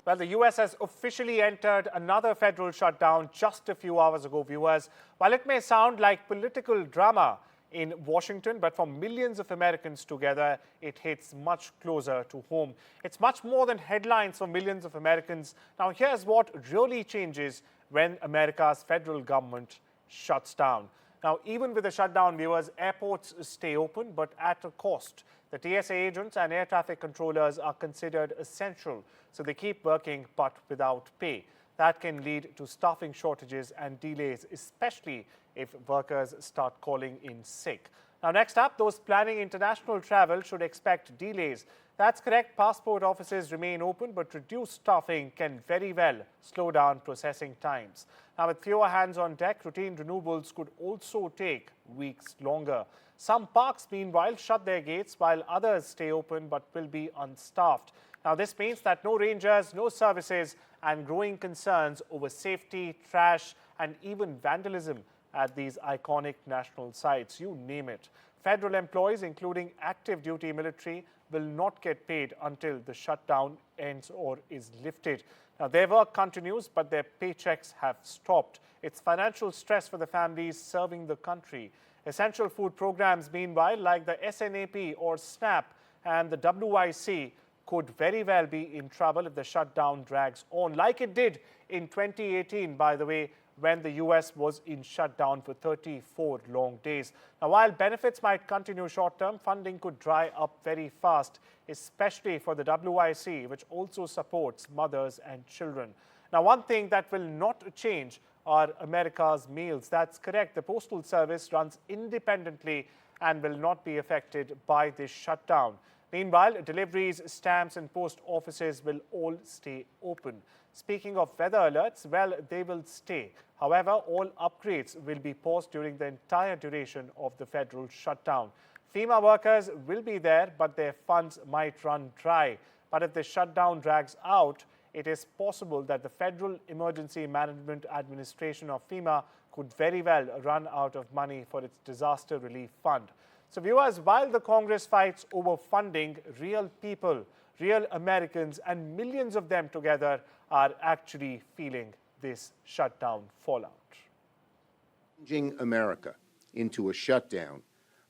Well, the U.S. has officially entered another federal shutdown just a few hours ago, viewers. While it may sound like political drama in Washington, but for millions of Americans together, it hits much closer to home. It's much more than headlines for millions of Americans. Now, here's what really changes when America's federal government shuts down. Now, even with the shutdown, viewers, airports stay open, but at a cost. The TSA agents and air traffic controllers are considered essential, so they keep working but without pay. That can lead to staffing shortages and delays, especially if workers start calling in sick. Now, next up, those planning international travel should expect delays. That's correct. Passport offices remain open, but reduced staffing can very well slow down processing times. Now, with fewer hands on deck, routine renewals could also take weeks longer. Some parks, meanwhile, shut their gates while others stay open but will be unstaffed. Now, this means that no rangers, no services, and growing concerns over safety, trash, and even vandalism at these iconic national sites. You name it. Federal employees, including active duty military, will not get paid until the shutdown ends or is lifted. Now, their work continues, but their paychecks have stopped. It's financial stress for the families serving the country. Essential food programs, meanwhile, like the SNAP or SNAP and the WIC, could very well be in trouble if the shutdown drags on, like it did in 2018, by the way, when the U.S. was in shutdown for 34 long days. Now, while benefits might continue short-term, funding could dry up very fast, especially for the WIC, which also supports mothers and children. Now, one thing that will not change are America's mails. That's correct. The Postal Service runs independently and will not be affected by this shutdown. Meanwhile, deliveries, stamps and post offices will all stay open. Speaking of weather alerts, well, they will stay. However, all upgrades will be paused during the entire duration of the federal shutdown. FEMA workers will be there, but their funds might run dry. But if the shutdown drags out, it is possible that the Federal Emergency Management Administration of FEMA could very well run out of money for its disaster relief fund. So, viewers, while the Congress fights over funding, real people, real Americans, and millions of them together are actually feeling this shutdown fallout. Changing America into a shutdown,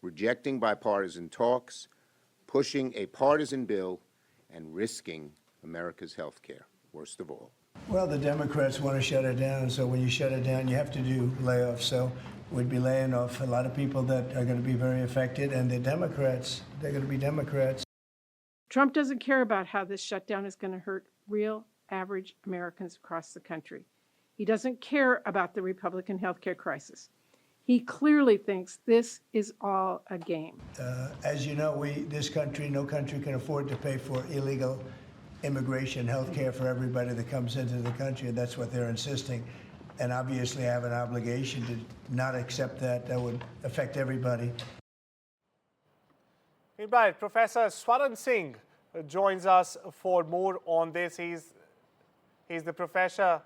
rejecting bipartisan talks, pushing a partisan bill, and risking America's health care, worst of all. Well, the Democrats want to shut it down, so when you shut it down, you have to do layoffs. So we'd be laying off a lot of people that are going to be very affected, and the Democrats, they're going to be Democrats. Trump doesn't care about how this shutdown is going to hurt real, average Americans across the country. He doesn't care about the Republican healthcare crisis. He clearly thinks this is all a game. As you know, this country, no country can afford to pay for illegal immigration, health care for everybody that comes into the country, and that's what they're insisting. And obviously, I have an obligation to not accept that. That would affect everybody. Right, Professor Swaran Singh joins us for more on this. He's the Professor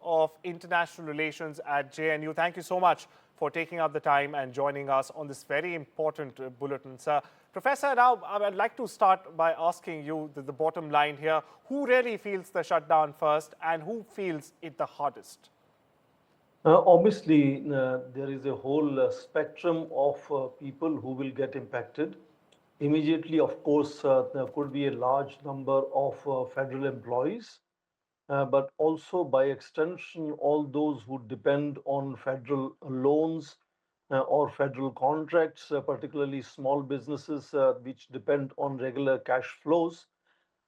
of International Relations at JNU. Thank you so much for taking up the time and joining us on this very important bulletin, sir. Professor, now I'd like to start by asking you the bottom line here. Who really feels the shutdown first and who feels it the hardest? Obviously, there is a whole spectrum of people who will get impacted. Immediately, of course, there could be a large number of federal employees, but also by extension, all those who depend on federal loans or federal contracts, particularly small businesses which depend on regular cash flows.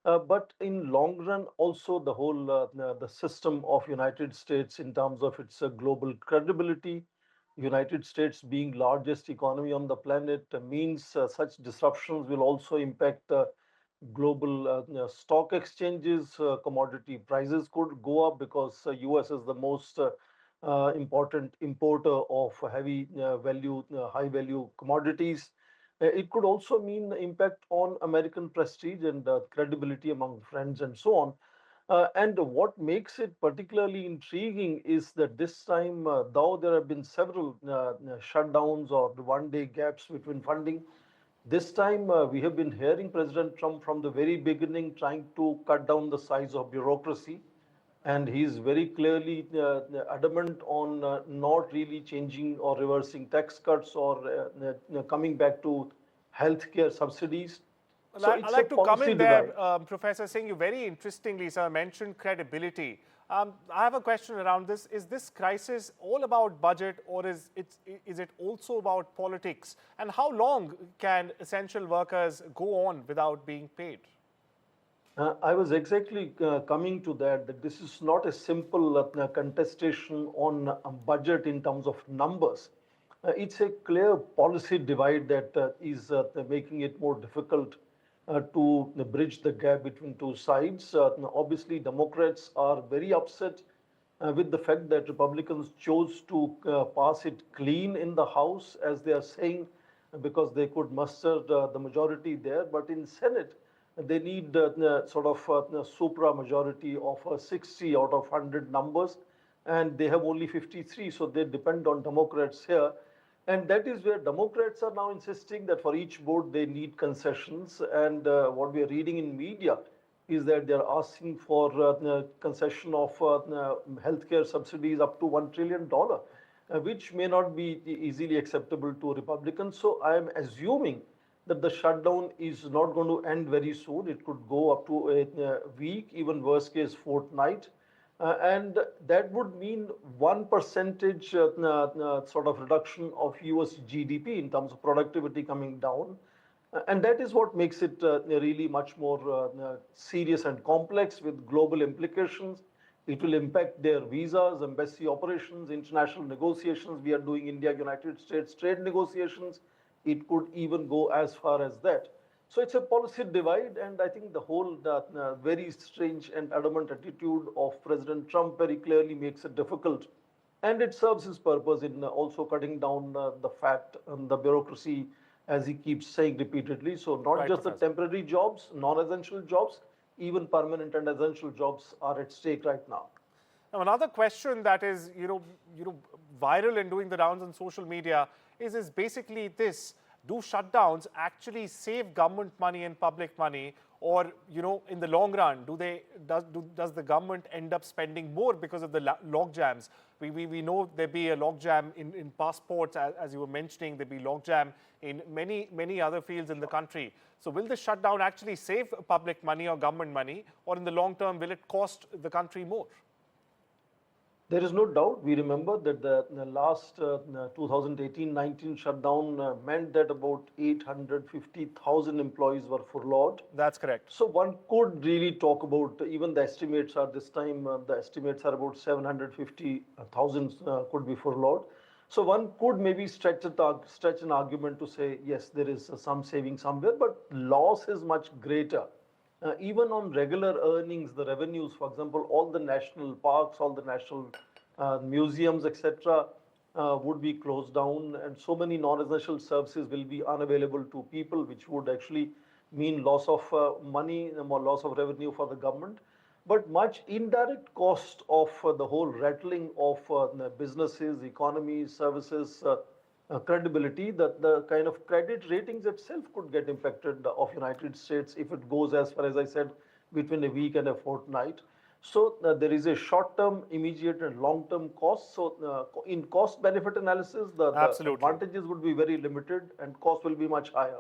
But in long run, also the whole the system of United States in terms of its global credibility. United States being largest economy on the planet means such disruptions will also impact global stock exchanges. Commodity prices could go up because US is the most important importer of heavy value, high value commodities. It could also mean impact on American prestige and credibility among friends and so on. And what makes it particularly intriguing is that this time, though there have been several shutdowns or one-day gaps between funding, This time, we have been hearing President Trump from the very beginning trying to cut down the size of bureaucracy. And he's very clearly adamant on not really changing or reversing tax cuts or coming back to healthcare subsidies. Well, So I'd it's a like to come policy in divide. there, Professor Singh. You very interestingly, sir, mentioned credibility. I have a question around this. Is this crisis all about budget, or is it also about politics? And how long can essential workers go on without being paid? I was exactly coming to that this is not a simple contestation on budget in terms of numbers. It's a clear policy divide that is making it more difficult to bridge the gap between two sides. Obviously, Democrats are very upset with the fact that Republicans chose to pass it clean in the House, as they are saying, because they could muster the majority there. But in Senate, they need sort of supra majority of 60 out of 100 numbers, and they have only 53, so they depend on Democrats here. And that is where Democrats are now insisting that for each vote they need concessions. And what we are reading in media is that they are asking for concession of healthcare subsidies up to $1 trillion, which may not be easily acceptable to Republicans. So I am assuming that the shutdown is not going to end very soon. It could go up to a week, even worst case fortnight. And that would mean 1% sort of reduction of US GDP in terms of productivity coming down. And that is what makes it really much more serious and complex with global implications. It will impact their visas, embassy operations, international negotiations. We are doing India-United States trade negotiations. It could even go as far as that. So it's a policy divide, and I think the whole very strange and adamant attitude of President Trump very clearly makes it difficult. And it serves his purpose in also cutting down the fat and the bureaucracy, as he keeps saying repeatedly. So not Right, just Professor. the temporary jobs, non-essential jobs, even permanent and essential jobs are at stake right now. Now, another question that is, viral and doing the rounds on social media is basically this: do shutdowns actually save government money and public money, or in the long run, does the government end up spending more because of the log jams? We know there be a log jam in passports, as you were mentioning. There be log jam in many other fields in the country. So will the shutdown actually save public money or government money, or in the long term will it cost the country more? There is no doubt. We remember that the last 2018-19 shutdown meant that about 850,000 employees were furloughed. That's correct. So one could really talk about, even the estimates are this time, the estimates are about 750,000 could be furloughed. So one could maybe stretch an argument to say, yes, there is some saving somewhere, but loss is much greater. Even on regular earnings, the revenues, for example, all the national parks, all the national museums, etc., would be closed down, and so many non-essential services will be unavailable to people, which would actually mean loss of money, more loss of revenue for the government. But much indirect cost of the whole rattling of businesses, economies, services, credibility, that the kind of credit ratings itself could get impacted of United States if it goes as far as I said, between a week and a fortnight. So there is a short-term, immediate and long-term cost. So in cost-benefit analysis, the advantages would be very limited and cost will be much higher.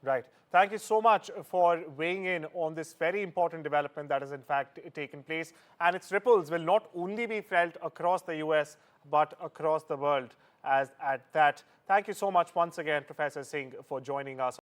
Right. Thank you so much for weighing in on this very important development that has in fact taken place. And its ripples will not only be felt across the US, but across the world as at that. Thank you so much once again, Professor Singh, for joining us.